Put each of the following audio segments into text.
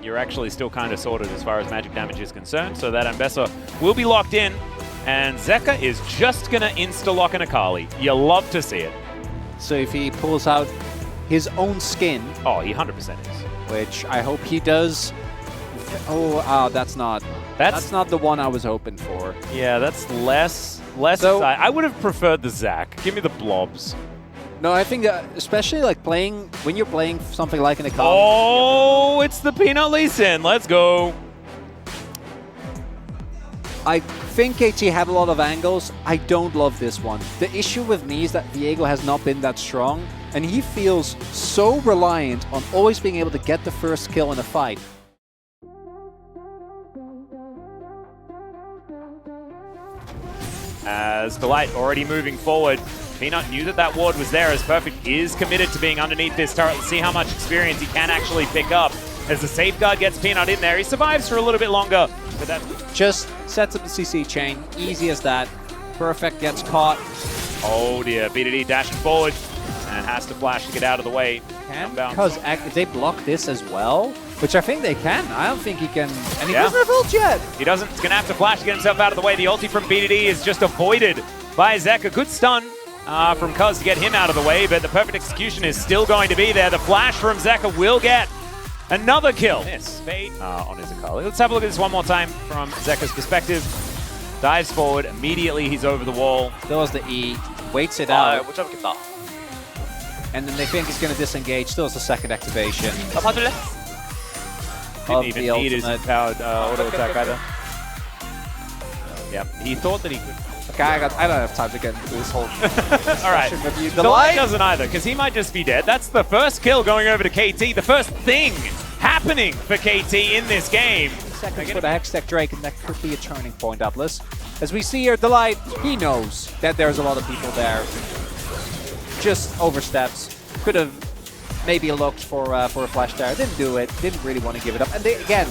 you're actually still kind of sorted as far as magic damage is concerned, so that Ambessa will be locked in, and Zeka is just going to insta-lock an Akali. You love to see it. So if he pulls out his own skin... Oh, he 100% is. Which I hope he does. Oh, that's not the one I was hoping for. Yeah, that's less. So, I would have preferred the Zac. Give me the blobs. No, I think that especially like when you're playing something like an Akali. Oh, it's the Peanut Lee Sin. Let's go. I think KT have a lot of angles. I don't love this one. The issue with me is that Viego has not been that strong, and he feels so reliant on always being able to get the first kill in a fight. As Delight already moving forward, Peanut knew that that ward was there, as Perfect is committed to being underneath this turret. Let's see how much experience he can actually pick up. As the safeguard gets Peanut in there, he survives for a little bit longer, but that just sets up the CC chain, easy as that. Perfect gets caught. Oh dear, BDD dashing forward and has to flash to get out of the way. Because they block this as well, which I think they can. I don't think he can. And he doesn't have ult yet. He doesn't. He's going to have to flash to get himself out of the way. The ulti from BDD is just avoided by Zeka. Good stun from Cuz to get him out of the way, but the perfect execution is still going to be there. The flash from Zeka will get another kill. Yes, on his Akali. Let's have a look at this one more time from Zeka's perspective. Dives forward. Immediately, he's over the wall. Still has the E. Waits it out. And then they think he's going to disengage. Still has the second activation. Didn't even need his powered auto attack either. Yeah, he thought that he could. Okay, I don't have time to get into this whole all right, with you. Delight doesn't either, because he might just be dead. That's the first kill going over to KT. The first thing happening for KT in this game. Seconds for the Hextech Drake, and that could be a turning point, Atlas. As we see here, Delight, he knows that there's a lot of people there. Just oversteps. Could have maybe looked for a flash there. Didn't do it. Didn't really want to give it up. And they, again,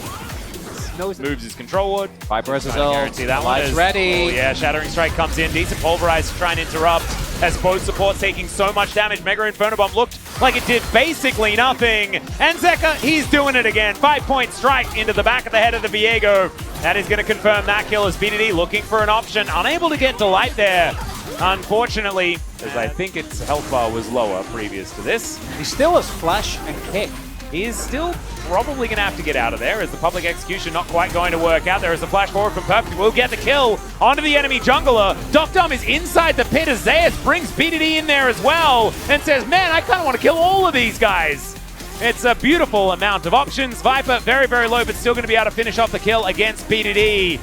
moves his control ward. Viper has his ult. Guarantee that one is ready. Oh yeah, Shattering Strike comes in. Decent Pulverize to try and interrupt. As both supports taking so much damage. Mega Inferno Bomb looked like it did basically nothing. And Zeka, he's doing it again. 5-point strike into the back of the head of the Viego. That is going to confirm that kill as BDD looking for an option. Unable to get Delight there, unfortunately, as I think its health bar was lower previous to this. He still has flash and kick. He is still probably going to have to get out of there, as the public execution not quite going to work out. There is a flash forward from Perfect. Will get the kill onto the enemy jungler. Docdom is inside the pit as Zeus brings BDD in there as well and says, man, I kind of want to kill all of these guys. It's a beautiful amount of options. Viper very, very low, but still going to be able to finish off the kill against BDD.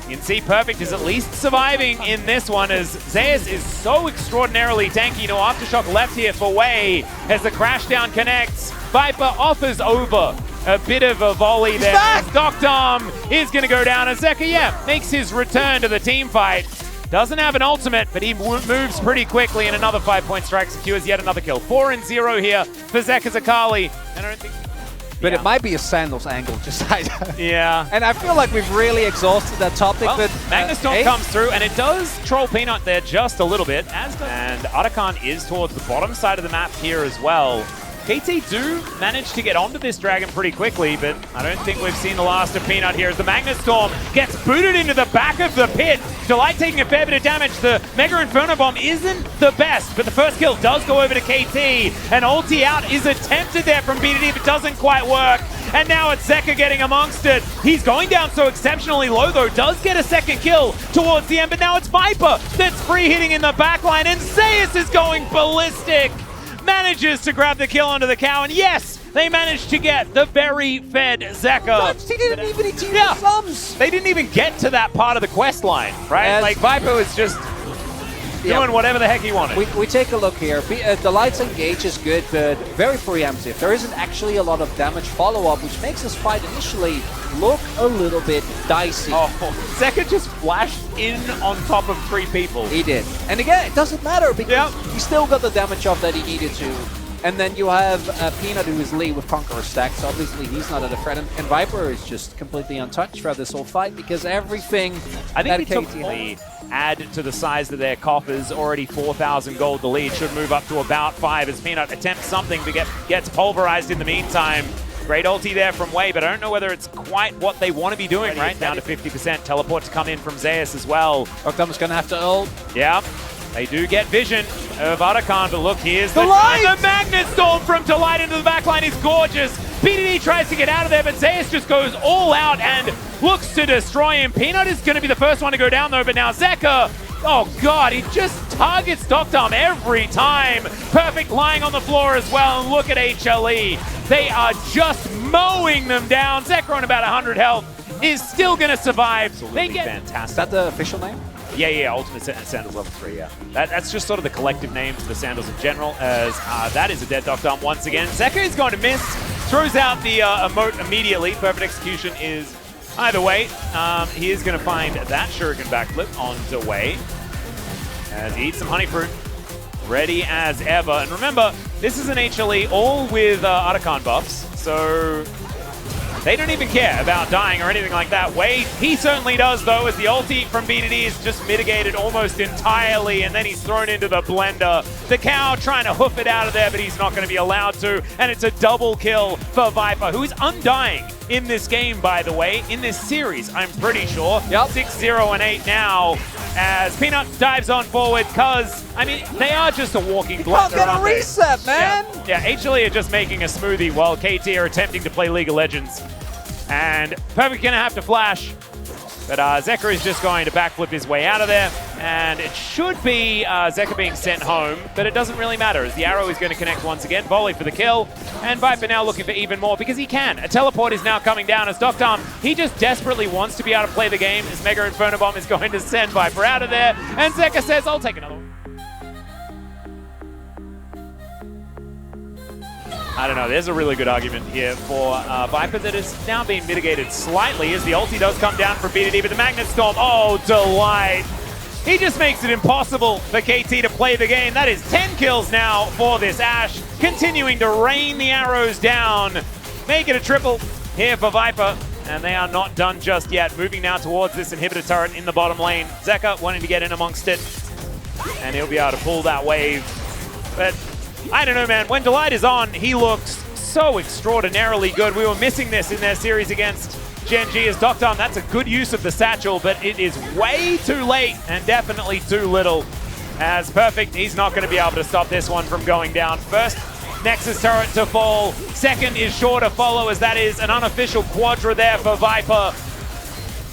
You can see Perfect is at least surviving in this one, as Zeus is so extraordinarily tanky. No Aftershock left here for Wei as the Crashdown connects. Viper offers over a bit of a volley there. Docdom is going to go down as Zeka, makes his return to the team fight. Doesn't have an ultimate, but he moves pretty quickly, and another 5-point strike secures yet another kill. 4-0 here for Zeka Zekali. And I don't think... But it might be a Sandals angle, just yeah. And I feel like we've really exhausted that topic. Well, but Magnus Storm comes through, and it does troll Peanut there just a little bit. And Arakan is towards the bottom side of the map here as well. KT do manage to get onto this dragon pretty quickly, but I don't think we've seen the last of Peanut here as the Magnus Storm gets booted into the back of the pit. Delight taking a fair bit of damage. The Mega Inferno Bomb isn't the best, but the first kill does go over to KT. An ulti out is attempted there from BDD, but doesn't quite work. And now it's Zeka getting amongst it. He's going down so exceptionally low, though. Does get a second kill towards the end, but now it's Viper that's free hitting in the backline, and Zeus is going ballistic. Manages to grab the kill onto the cow, and yes, they managed to get the very fed Zeka. He didn't even eat thumbs. They didn't even get to that part of the quest line, right? Like Viper was just doing whatever the heck he wanted. We take a look here. Delight's engage is good, but very preemptive. There isn't actually a lot of damage follow-up, which makes this fight initially look a little bit dicey. Oh, Zeka just flashed in on top of 3 people. He did. And again, it doesn't matter because he still got the damage off that he needed to. And then you have Peanut, who is Lee with Conqueror stack, so obviously he's not at a threat. And Viper is just completely untouched throughout this whole fight because everything I think they took the add to the size of their coffers. Already 4,000 gold. The lead should move up to about 5 as Peanut attempts something, but gets pulverized in the meantime. Great ulti there from Wei, but I don't know whether it's quite what they want to be doing, right? Down to 50%. Teleport to come in from Zeus as well. Doctom's going to have to ult. Yeah, they do get vision of Arakan, but look, here's the Delight! The Magnet Storm from Delight into the backline is gorgeous. BDD tries to get out of there, but Zeus just goes all out and looks to destroy him. Peanut is going to be the first one to go down though, but now Zeka, oh god, he just targets Doctom every time. Perfect lying on the floor as well, and look at HLE. They are just mowing them down. Zeka on about 100 health is still going to survive. They get fantastic. Is that the official name? Yeah, Ultimate Sandals level 3, yeah. That's just sort of the collective name for the Sandals in general, as that is a dead Doctom once again. Zeka is going to miss, throws out the emote immediately. Perfect execution is either way. He is going to find that Shuriken backflip onto Wei, as he eats some honey fruit. Ready as ever. And remember, this is an HLE all with Arakan buffs, so they don't even care about dying or anything like that. Wei, he certainly does though, as the ulti from BDD is just mitigated almost entirely, and then he's thrown into the blender. The cow trying to hoof it out of there, but he's not going to be allowed to, and it's a double kill for Viper, who is undying in this game, by the way, in this series, I'm pretty sure. Yep. 6-0 and 8 now, as Peanut dives on forward, because, I mean, they are just a walking blender. Can't get a reset, man! Yeah, HLE are just making a smoothie while KT are attempting to play League of Legends. And Perfect gonna have to flash, but Zeka is just going to backflip his way out of there, and it should be Zeka being sent home, but it doesn't really matter, as the arrow is going to connect once again. Volley for the kill, and Viper now looking for even more, because he can. A teleport is now coming down, as Doctom, he just desperately wants to be able to play the game, as Mega Inferno Bomb is going to send Viper out of there, and Zeka says, I'll take another one. I don't know, there's a really good argument here for Viper that has now been mitigated slightly, as the ulti does come down for BDD, but the Magnet Storm, oh, Delight. He just makes it impossible for KT to play the game. That is 10 kills now for this Ashe, continuing to rain the arrows down. Make it a triple here for Viper, and they are not done just yet. Moving now towards this inhibitor turret in the bottom lane. Zeka wanting to get in amongst it, and he'll be able to pull that wave. But I don't know, man. When Delight is on, he looks so extraordinarily good. We were missing this in their series against Gen G as Doctom. That's a good use of the satchel, but it is way too late and definitely too little. As Perfect, he's not going to be able to stop this one from going down. First, Nexus turret to fall. Second is sure to follow, as that is an unofficial quadra there for Viper.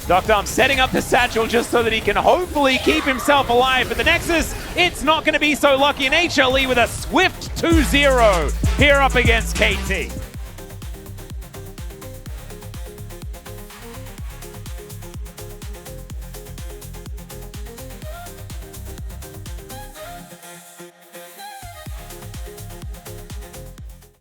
Doctom setting up the satchel just so that he can hopefully keep himself alive. But the Nexus, it's not going to be so lucky. And HLE with a swift 2-0 here up against KT.